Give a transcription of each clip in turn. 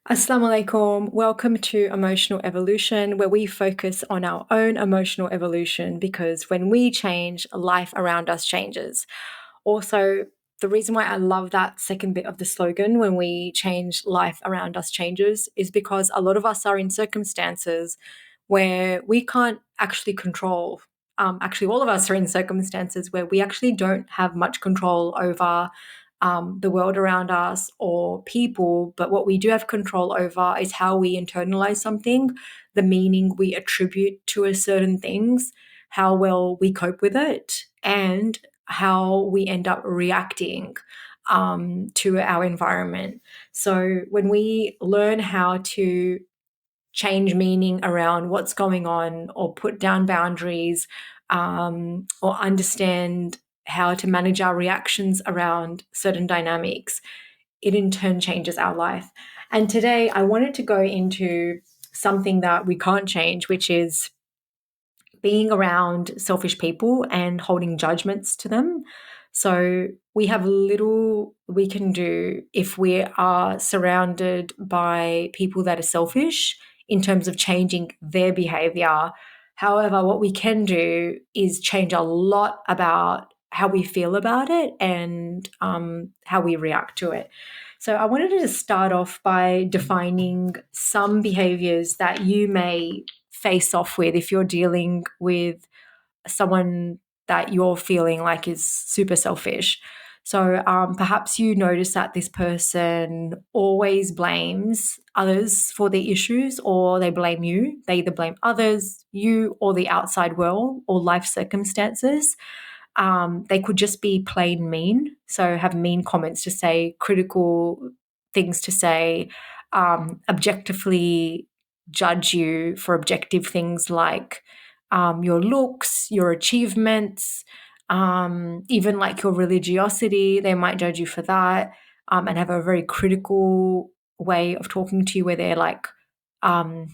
Assalamu alaikum. Welcome to Emotional Evolution, where we focus on our own emotional evolution because when we change, life around us changes. Also, the reason why I love that second bit of the slogan, when we change, life around us changes, is because a lot of us are in circumstances where we can't actually control. Actually, all of us are in circumstances where we actually don't have much control over the world around us or people, but what we do have control over is how we internalize something, the meaning we attribute to a certain things, how well we cope with it, and how we end up reacting to our environment. So when we learn how to change meaning around what's going on or put down boundaries or understand how to manage our reactions around certain dynamics, it in turn changes our life. And today I wanted to go into something that we can't change, which is being around selfish people and holding judgments to them. So we have little we can do if we are surrounded by people that are selfish in terms of changing their behavior. However, what we can do is change a lot about how we feel about it and how we react to it. So I wanted to just start off by defining some behaviors that you may face off with if you're dealing with someone that you're feeling like is super selfish. So perhaps you notice that this person always blames others for the issues, or they blame you. They either blame others, you, or the outside world, or life circumstances. They could just be plain mean, so have mean comments to say, critical things to say, objectively judge you for objective things like your looks, your achievements, even like your religiosity. They might judge you for that and have a very critical way of talking to you where they're like um,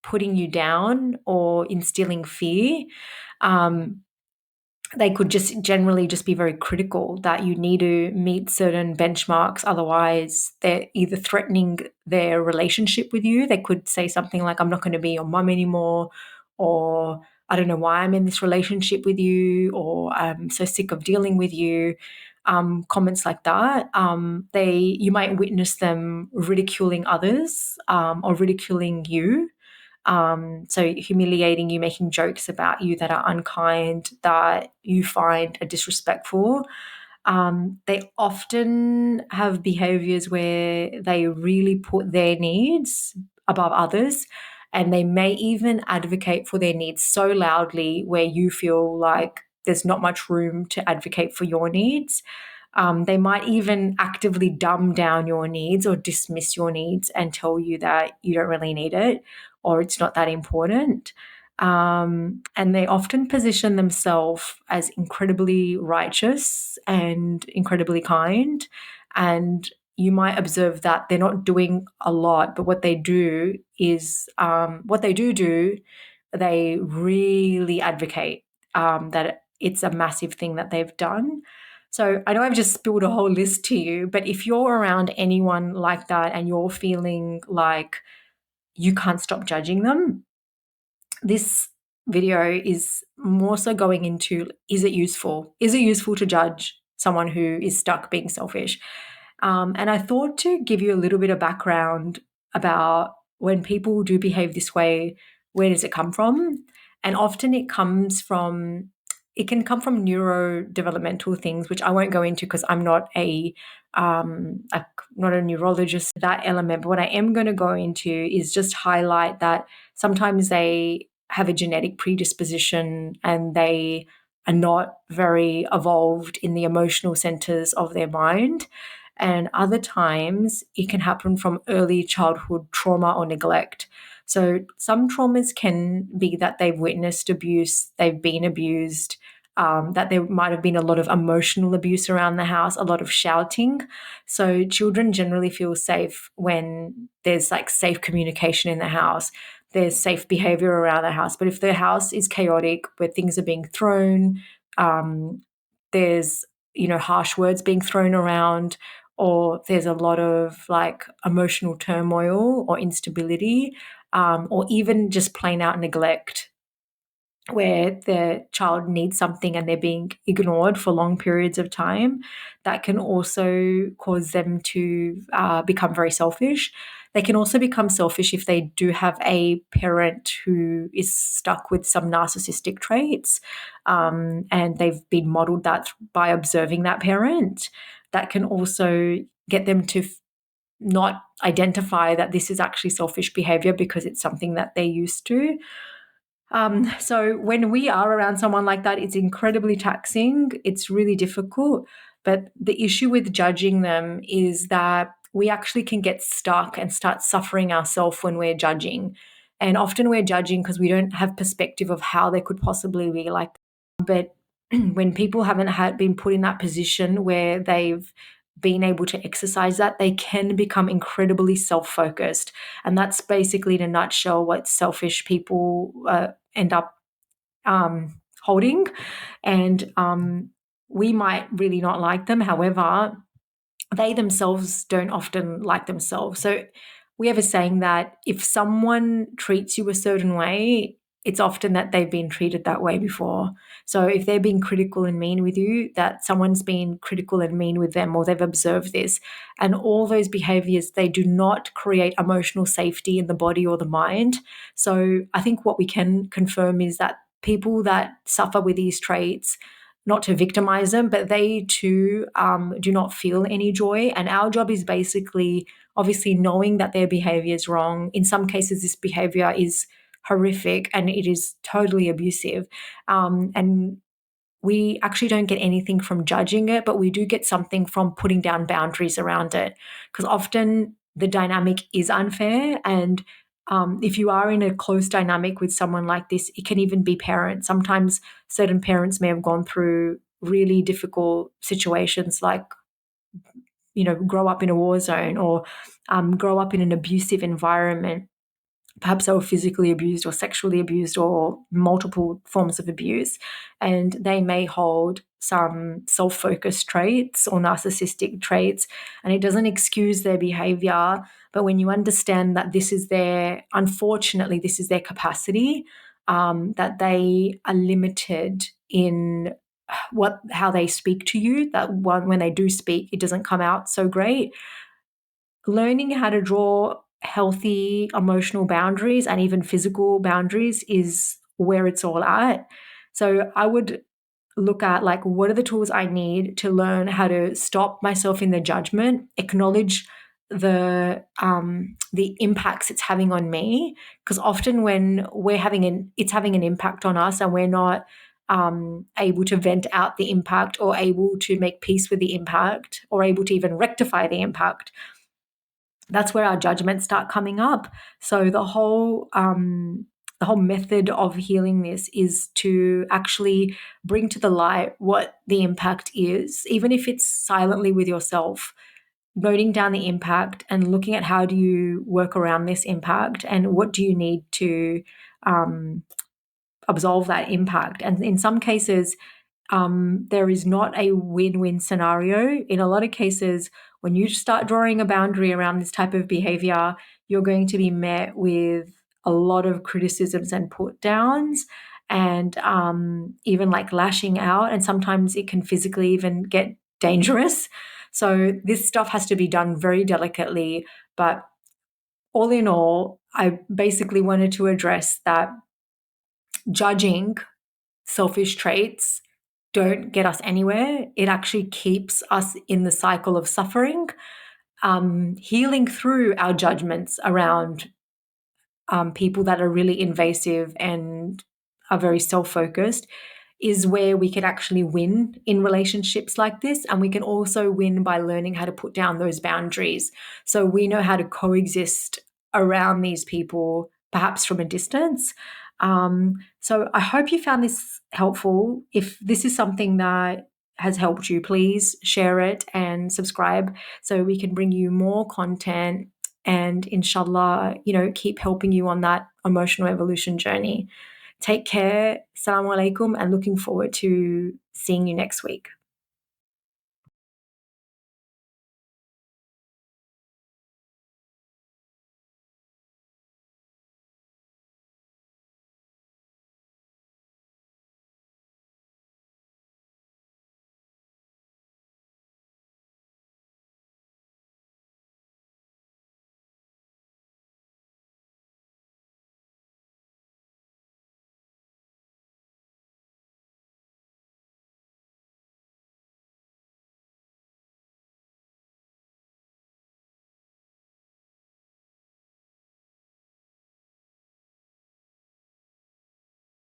putting you down or instilling fear. Um, they could just generally just be very critical that you need to meet certain benchmarks. Otherwise, they're either threatening their relationship with you. They could say something like, I'm not going to be your mum anymore, or I don't know why I'm in this relationship with you, or I'm so sick of dealing with you. Comments like that. You might witness them ridiculing others or ridiculing you, so humiliating you, making jokes about you that are unkind, that you find are disrespectful. They often have behaviors where they really put their needs above others, and they may even advocate for their needs so loudly where you feel like there's not much room to advocate for your needs. They might even actively dumb down your needs or dismiss your needs and tell you that you don't really need it or it's not that important. And they often position themselves as incredibly righteous and incredibly kind. And you might observe that they're not doing a lot, but what they do is what they do, they really advocate that it's a massive thing that they've done. So I know I've just spilled a whole list to you, but if you're around anyone like that and you're feeling like you can't stop judging them, this video is more so going into, is it useful? Is it useful to judge someone who is stuck being selfish? And I thought to give you a little bit of background about when people do behave this way, where does it come from? And often it can come from neurodevelopmental things, which I won't go into because I'm not not a neurologist, that element. But what I am going to go into is just highlight that sometimes they have a genetic predisposition and they are not very evolved in the emotional centers of their mind. And other times it can happen from early childhood trauma or neglect. So some traumas can be that they've witnessed abuse, they've been abused, that there might have been a lot of emotional abuse around the house, a lot of shouting. So children generally feel safe when there's like safe communication in the house, there's safe behavior around the house. But if the house is chaotic, where things are being thrown, there's harsh words being thrown around, or there's a lot of like emotional turmoil or instability, or even just plain out neglect, where the child needs something and they're being ignored for long periods of time, that can also cause them to become very selfish. They can also become selfish if they do have a parent who is stuck with some narcissistic traits, and they've been modeled that by observing that parent. That can also get them to not identify that this is actually selfish behavior because it's something that they're used to. So when we are around someone like that, it's incredibly taxing. It's really difficult. But the issue with judging them is that we actually can get stuck and start suffering ourselves when we're judging. And often we're judging because we don't have perspective of how they could possibly be like. But when people haven't been put in that position where they've been able to exercise that, they can become incredibly self-focused. And that's basically, in a nutshell, what selfish people end up holding. And we might really not like them. However, they themselves don't often like themselves. So we have a saying that if someone treats you a certain way, it's often that they've been treated that way before. So if they're being critical and mean with you, that someone's been critical and mean with them, or they've observed this. And all those behaviors, they do not create emotional safety in the body or the mind. So I think what we can confirm is that people that suffer with these traits, not to victimize them, but they too do not feel any joy. And our job is basically, obviously, knowing that their behavior is wrong. In some cases, this behavior is horrific and it is totally abusive. And we actually don't get anything from judging it, but we do get something from putting down boundaries around it. Because often the dynamic is unfair. And if you are in a close dynamic with someone like this, it can even be parents. Sometimes certain parents may have gone through really difficult situations, like, grow up in a war zone, or grow up in an abusive environment. Perhaps they were physically abused or sexually abused or multiple forms of abuse. And they may hold some self-focused traits or narcissistic traits, and it doesn't excuse their behavior. But when you understand that unfortunately, this is their capacity, that they are limited in how they speak to you, that when they do speak, it doesn't come out so great. Learning how to draw healthy emotional boundaries and even physical boundaries is where it's all at. So I would look at, like, what are the tools I need to learn how to stop myself in the judgment, acknowledge the impacts it's having on me, because often when it's having an impact on us and we're not able to vent out the impact or able to make peace with the impact or able to even rectify the impact, that's where our judgments start coming up. So the whole method of healing this is to actually bring to the light what the impact is, even if it's silently with yourself, noting down the impact and looking at how do you work around this impact and what do you need to absolve that impact. And in some cases, there is not a win-win scenario. In a lot of cases, when you start drawing a boundary around this type of behavior, you're going to be met with a lot of criticisms and put downs, and even like lashing out. And sometimes it can physically even get dangerous. So this stuff has to be done very delicately. But all in all, I basically wanted to address that judging selfish traits don't get us anywhere. It actually keeps us in the cycle of suffering. Healing through our judgments around people that are really invasive and are very self-focused is where we can actually win in relationships like this. And we can also win by learning how to put down those boundaries. So we know how to coexist around these people, perhaps from a distance. So I hope you found this helpful. If this is something that has helped you, please share it and subscribe so we can bring you more content and inshallah, keep helping you on that emotional evolution journey. Take care. Assalamu alaikum, and looking forward to seeing you next week.